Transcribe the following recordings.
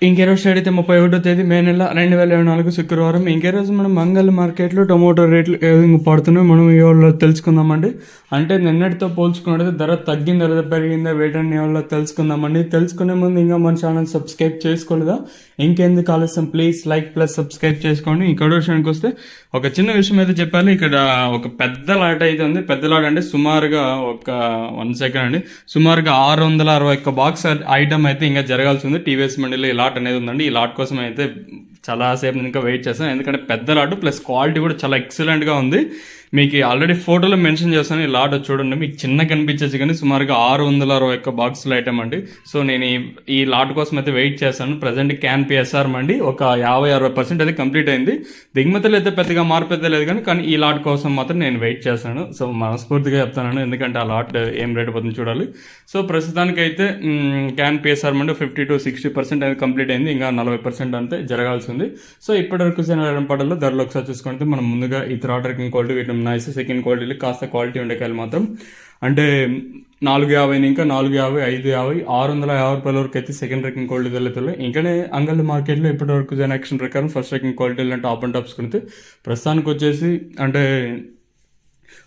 ఇంకే రోజు స్టార్ట్ అయితే 31వ తేదీ మే నెల 2024 శుక్రవారం. ఇంకే రోజు మనం మంగళ మార్కెట్లో టొమాటో రేట్లు ఏ విధంగా పడుతున్నాయో మనం ఈ వాళ్ళలో తెలుసుకుందామండి. అంటే నిన్నటితో పోల్చుకున్నట్టు ధర తగ్గిందా లేదా పెరిగిందా వేటని వాళ్ళలో తెలుసుకుందామండి. తెలుసుకునే ముందు ఇంకా మన ఛానల్ సబ్స్క్రైబ్ చేసుకోలేదా, ఇంకెందుకు ఆలస్యం, ప్లీజ్ లైక్ ప్లస్ సబ్స్క్రైబ్ చేసుకోండి. ఇక్కడ విషయానికి వస్తే ఒక చిన్న విషయం అయితే చెప్పాలి. ఇక్కడ ఒక పెద్ద లాట్ అయితే ఉంది. పెద్ద లాట్ అంటే సుమారుగా ఒక 1 సెకండ్ అండి, సుమారుగా 661 బాక్స్ ఐటమ్ అయితే ఇంకా జరగాల్సి ఉంది. టీవీఎస్ మండీలో ఈ లాట్ అనేది ఉందండి. ఈ లాట్ కోసం అయితే చాలా సేపు ఇంకా వెయిట్ చేస్తాను, ఎందుకంటే పెద్ద లాట్ ప్లస్ క్వాలిటీ కూడా చాలా ఎక్సలెంట్గా ఉంది. మీకు ఆల్రెడీ ఫోటోలో మెన్షన్ చేస్తాను. ఈ లాట్ చూడండి, మీకు చిన్న కనిపించచ్చు కానీ సుమారుగా 661 బాక్సులు ఐటమ్ అండి. సో నేను ఈ లాట్ కోసం అయితే వెయిట్ చేస్తాను. ప్రజెంట్ క్యాన్ పిఎస్ఆర్ మండి ఒక 50-60% అయితే కంప్లీట్ అయింది. దిగుమతులు అయితే పెద్దగా మార్పు అయితే లేదు కానీ ఈ లాట్ కోసం మాత్రం నేను వెయిట్ చేస్తాను. సో మనస్ఫూర్తిగా చెప్తాను, ఎందుకంటే ఆ లాట్ ఏం రేట్ పోతుంది చూడాలి. సో ప్రస్తుతానికి అయితే క్యాన్ పిఎస్ఆర్ మండి 50-60% అయితే కంప్లీట్ అయింది. ఇంకా 40% అంతే జరగాల్సి ఉంది. సో ఇప్పటివరకు పడలో ధరలు ఒకసారి చూసుకుంటే మనం ముందుగా ఈ థర్డ్ ర్యాంకింగ్ క్వాలిటీ వీటిని నైస్, సెకండ్ క్వాలిటీలో కాస్త క్వాలిటీ ఉండే కాయలు మాత్రం అంటే 450 ఇంకా 450, 550, 650 రూపాయల వరకు అయితే సెకండ్ ర్యాంకింగ్ క్వాలిటీ వెళ్తుంది. ఇంకనే అంగళ్ళ మార్కెట్లో ఇప్పటివరకు జనరేషన్ ప్రకారం ఫస్ట్ ర్యాంకింగ్ క్వాలిటీలు టాప్ అండ్ టాప్స్ కొనితే ప్రస్తుతానికి వచ్చేసి అంటే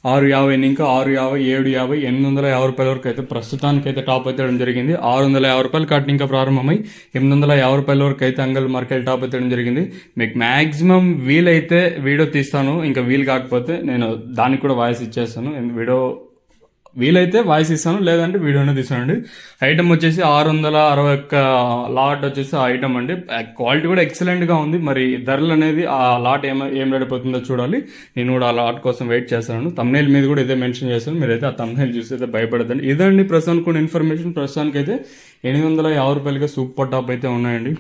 650 ఇంకా 650, 750, 850 రూపాయల వరకు అయితే ప్రస్తుతానికైతే టాప్ అయితే జరిగింది. 650 రూపాయలు కట్టిన ఇంకా ప్రారంభమై 850 రూపాయల వరకు అయితే అంగల్ మార్కెట్ టాప్ అయితే జరిగింది. మీకు మ్యాక్సిమం వీలైతే వీడియో తీస్తాను, ఇంకా వీలు కాకపోతే నేను దానికి కూడా వాయిస్ ఇచ్చేస్తాను. వీడియో వీలైతే వాయిస్ ఇస్తాను, లేదంటే వీడియోనే తీసానండి. ఐటమ్ వచ్చేసి 661 లాట్ వచ్చేసి ఆ ఐటమ్ అండి. క్వాలిటీ కూడా ఎక్సలెంట్గా ఉంది. మరి ధరలు అనేది ఆ లాట్ ఏం రేడిపోతుందో చూడాలి. నేను కూడా ఆ లాట్ కోసం వెయిట్ చేస్తాను. తమ్నైల్ మీద కూడా ఇదే మెన్షన్ చేస్తాను, మీరైతే ఆ తమ్నైల్ చూసి అయితే భయపడదండి. ఇదండి ప్రస్తుతానికి కూడా ఇన్ఫర్మేషన్. ప్రస్తుతానికి అయితే 850 రూపాయలుగా సూపర్ టాప్ అయితే ఉన్నాయండి.